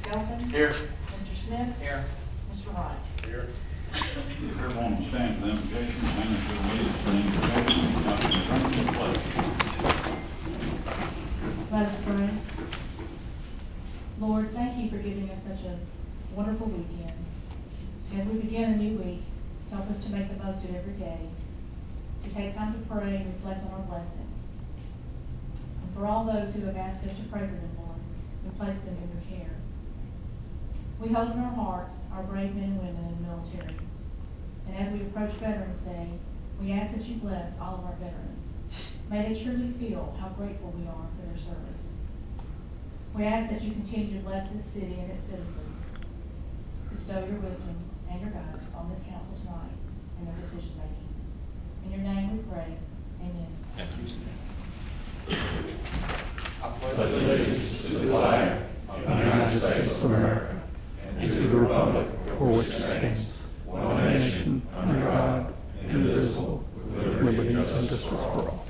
Skelton. Here. Mr. Smith. Here. Mr. Wright. Here. Everyone will stand for the invocation, and if you'll lead us in invocation, now to the pledge. Let us pray. Lord, thank you for giving us such a wonderful weekend. As we begin a new week, help us to make the most of every day, to take time to pray and reflect on our blessing. And for all those who have asked us to pray for them, Lord, we place them in your care. We hold in our hearts our brave men and women in the military. And as we approach Veterans Day, we ask that you bless all of our veterans. May they truly feel how grateful we are for their service. We ask that you continue to bless this city and its citizens. Bestow your wisdom and your guidance on this council tonight and their decision making. In your name we pray. Amen. I pledge allegiance to the flag of the United States of America and to the republic for which it stands, one nation, under God, indivisible, with liberty and justice for all.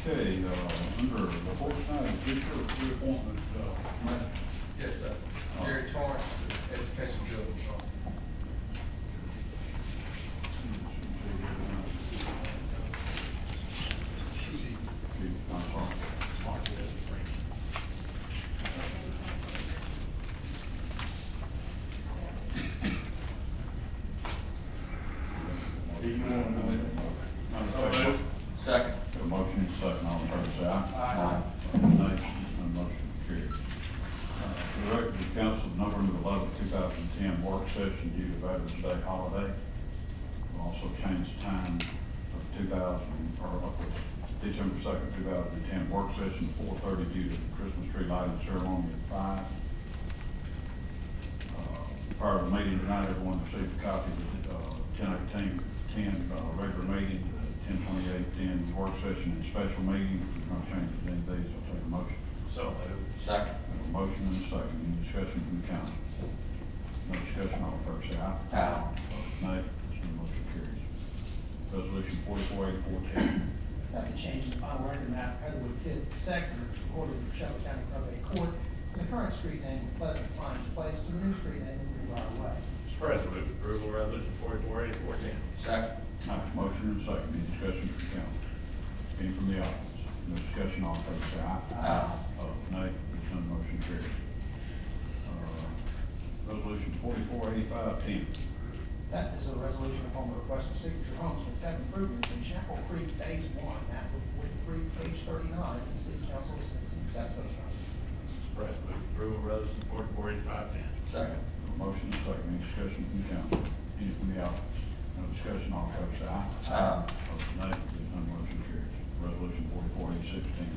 Okay, under the fourth night of future reappointment, Matt. Yes, sir. Gary Torrance, Education Building. Do you want to Second. A motion and second, all in favor, say aye. Aye. Nay, none motion carries. Direct the council November 11, 2010 work session due to Veterans Day holiday. We'll also change the time of December 2nd, 2010 work session to 4:30 due to the Christmas tree lighting ceremony at 5. Prior to the meeting tonight, everyone received a copy of the 10/18/10 regular meeting, 10/28/10 work session and special meeting. If we're going to change any of these, I'll take a motion. So moved. Second. I have a motion and a second. Any discussion from the council? No discussion, all in favor say aye. Aye. Opposed, nay. None motion carries. Resolution 448410. That's a change in the final record map, Heatherwood 5th Sector, recorded in Shelby County Probate Court, from the current street name of Pleasant Pines Place to the new street name of Greenbrier Way. Mr. President, move approval of resolution 448410. Second. I have a motion and a second. Any discussion from the council? Any from the audience? No discussion, all in favor say aye. Aye. Opposed, nay. None motion carries. Resolution 448510. That is a resolution upon the request of Signature Homes to accept improvements in Chapel Creek Phase 1, map of Wood Creek, page 39, and the City Council accepts those funds. Mr. President, move approval of resolution 448510. Second. A motion and a second. Any discussion from the council? Any from the audience? No discussion, all in favor say aye. Aye. Opposed, nay. None motion carries. Resolution 448610.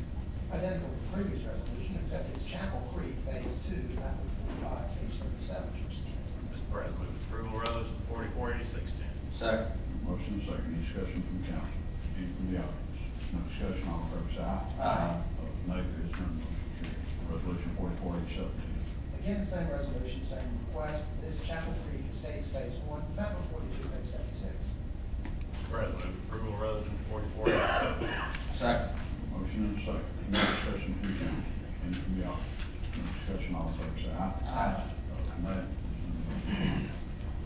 Identical to the previous resolution, except it's Chapel Creek Phase 2, map of 45, page 37. Mr. President, move approval of resolution 448610. Second. Motion and second. Any discussion from the council? Any from the audience? No discussion, all in favor say aye. Aye. Opposed, nay. None motion carries. Resolution 448710. Again, the same resolution, same request. This Chapel Creek Estates Phase 1, map of 42, page 76. Mr. President, move approval of resolution 4487. Second. Motion and a second. Any discussion from the council? Any from the audience? No discussion, all in favor say aye. Aye. Opposed, nay.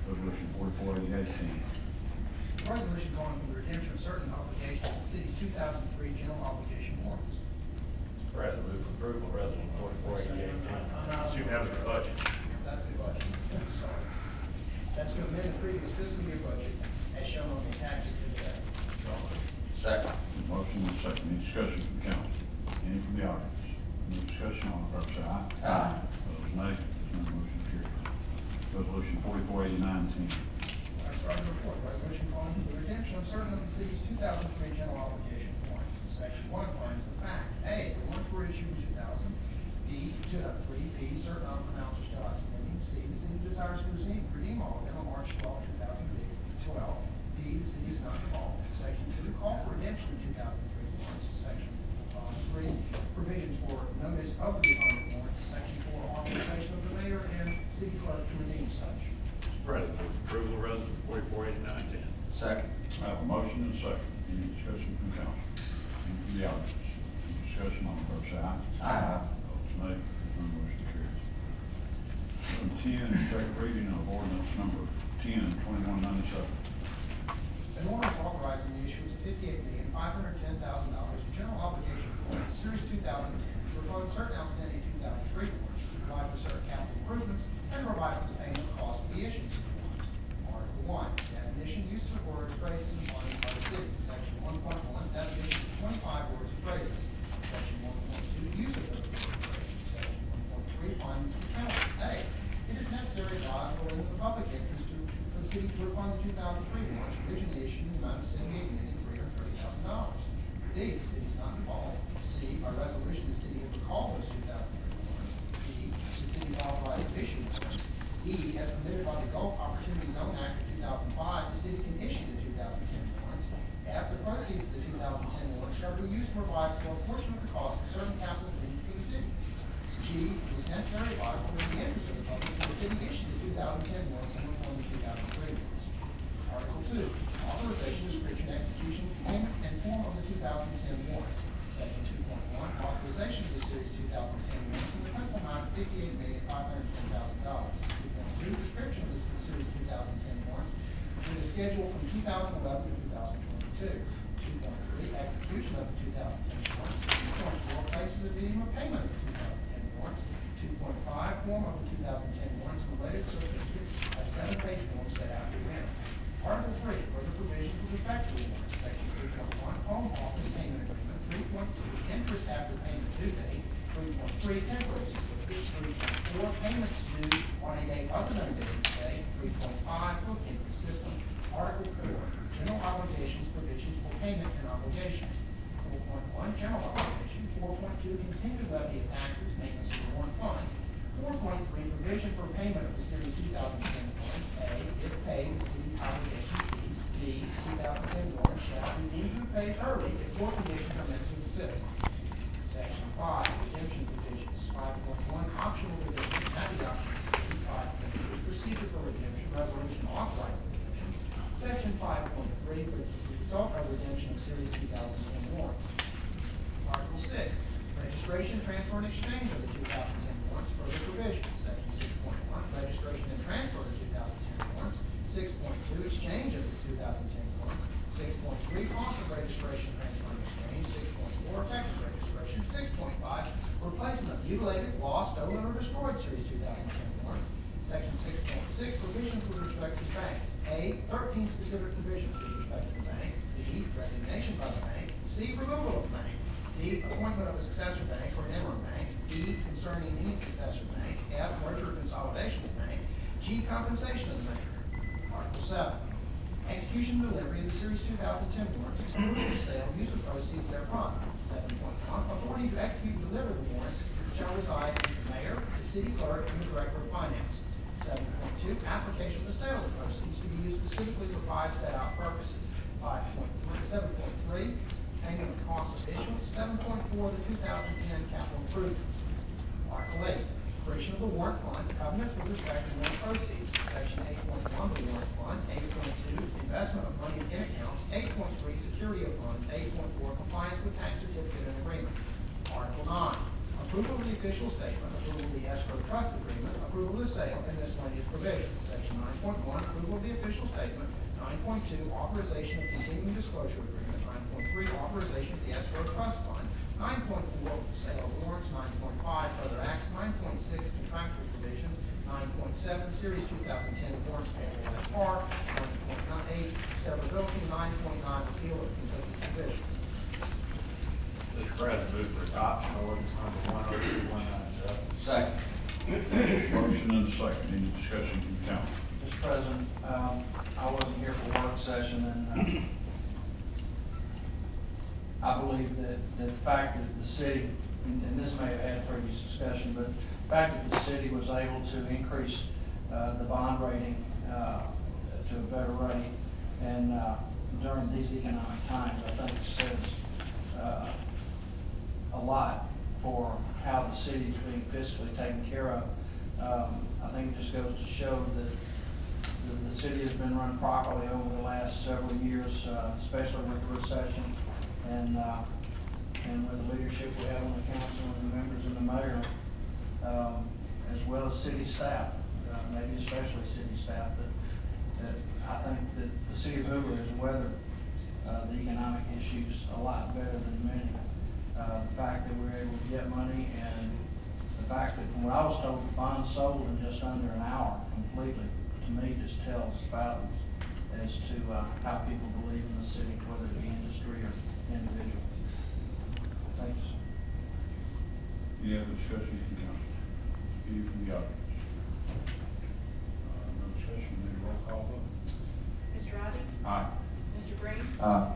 Resolution 448810. Resolution calling for the redemption of certain obligations of the city's 2003 general obligation warrants. Mr. President, move approval of resolution 448810. Assume that was the budget. That's the budget. I'm sorry. That's to amend the previous fiscal year budget as shown on the attachments in the Second. Motion and a second. Any discussion from the council? Any from the audience? No discussion, all in favor say aye. Aye. Opposed, nay. None motion carries. Resolution 448910. Starting report, resolution calling for the redemption of certain of the city's 2003 general obligation warrants. Section 1 finds the fact: A, the warrants were issued in 2000. B, 3B, certain amounts are still outstanding. C, the city desires to redeem all of them on March 12, 2012. D, the city is not involved. Section 2, call for redemption of 2003 warrants. Section 3, provisions for notice of the refunded warrants. Section 4, authorization of the mayor and city clerk to redeem Second. I have a motion and a second. Any discussion from council? Any from the audience? Any discussion, all in favor say aye. Aye. Opposed, nay. None motion carries. Item 10, second reading of ordinance number 10/2197. An ordinance authorizing the issuance of $58,510,000 in general obligation bonds, Series 2010, to refund certain outstanding 2003 bonds, to provide for certain capital improvements, and provide for the payment of costs of the issuance of bonds. Article 1, definition, use of words, phrases, and bonding by the city. Section 1.1, definition of 25 words and phrases. Section 1.2, use of those words and phrases. Section 1.3, findings and penalties. A, it is necessary to advise or in the public interest for the city to refund the 2003 bonds originally issued in the amount of $78,330,000. D, the city is not involved. C, by resolution, the city has recalled those 2003 bonds. D, the city is authorized to issue bonds. E, as permitted by the Gulf Opportunity Zone Act of 2005, the city can issue the 2010 bonds. F, the proceeds of the 2010 bonds shall be used to provide for a portion of the cost of certain capital needs for the city. G, it is necessary by or in the interest of the public that the city issue the 2010 bonds and refund the 2003 bonds. Article 2, authorization, description, execution, payment, and form of the 2010 warrant. Section 2.1, authorization of the series 2010 warrants in the principal amount of $58,510,000. 2.2, description of the series 2010 warrants with a schedule from 2011 to 2022. 2.3, execution of the 2010 warrants. 2.4, places of deeming of payment of the 2010 warrants. 2.5, form of the 2010 warrants and related certificates, a 7-page form set out herein. Article 3, further provisions with respect to the warrants. Section 3.1, home office payment agreement. 3.2, interest after payment due date. 3.3, temporary certificates. 3.4, payments due on a date other than a business day. 3.5, bookkeeping system. Article 4, general obligations, provisions for payment and obligations. 4.1, general obligation. 4.2, continued levy of taxes, maintenance of the warrant fund. 4.3, provision for payment of the series 2010 warrants. A, if paid, the city obligation ceases. B, 2010 warrants shall be deemed to be paid early if four conditions are met to exist. Section 5, redemption provisions. 5.1, optional redemption at the option of the city. 5.2, procedure for redemption, resolution authorizing redemption. Section 5.3, the result of redemption of series 2010 warrants. Article 6, registration, transfer, and exchange of the 2010 warrants. Further provisions. Section 6.1, registration and transfer of the 2010 warrants. 6.2, exchange of the 2010 warrants. 6.3, cost of registration, transfer, and exchange. 6.4, effective registration. 6.5, replacement of mutilated, lost, stolen, or destroyed series 2010 warrants. Section 6.6, provisions with respect to the bank. A, 13 specific provisions with respect to the bank. B, resignation by the bank. C, removal of the bank. D, appointment of a successor bank or an interim bank. E, concerning any successor bank. F, merger or consolidation of the bank. G, compensation of the bank. Article 7, execution and delivery of the series 2010 warrants, approval of sale, use of proceeds therefrom. 7.1, authority to execute and deliver the warrants shall reside with the mayor, the city clerk, and the director of finance. 7.2, application of the sale of the proceeds to be used specifically for 5 set out purposes. 7.3, payment of cost of issuance. 7.4, the 2010 capital improvements. Article 8, creation of the warrant fund, covenants with respect to warrant proceeds. Section 8.1, the warrant fund. 8.2, investment of monies in accounts. 8.3, security of funds. 8.4, compliance with tax certificate and agreement. Article 9, approval of the official statement, approval of the escrow trust agreement, approval of the sale, and miscellaneous provisions. Section 9.1, approval of the official statement. 9.2, authorization of continuing disclosure agreement. 9.3, authorization of the escrow trust fund. 9.4, sale of warrants. 9.5, further acts. 9.6, contractual provisions. 9.7, series 2010 warrants payable as par. 9.8, severability. 9.9, repeal of conflicting provisions. Mr. President, move for adoption of ordinance number 102197. Second. Motion and a second. Any discussion from council? Mr. President, I wasn't here for work session, and I believe that the fact that the city, and this may have had previous discussion, but the fact that the city was able to increase the bond rating to a better rate, and during these economic times, I think says a lot for how the city is being fiscally taken care of. I think it just goes to show that the city has been run properly over the last several years, especially with the recession and with the leadership we have on the council and the members and the mayor, as well as city staff, maybe especially city staff, that I think that the city of Hoover has weathered the economic issues a lot better than many. The fact that we're able to get money, and the fact that from what I was told, the bond sold in just under an hour completely, to me just tells volumes as to how people believe in the city, whether it be industry or individuals. Thank you, sir. Any other discussion from council? Any from the audience? No discussion, need a roll call vote? Mr. Ivy? Aye. Mr. Green? Aye.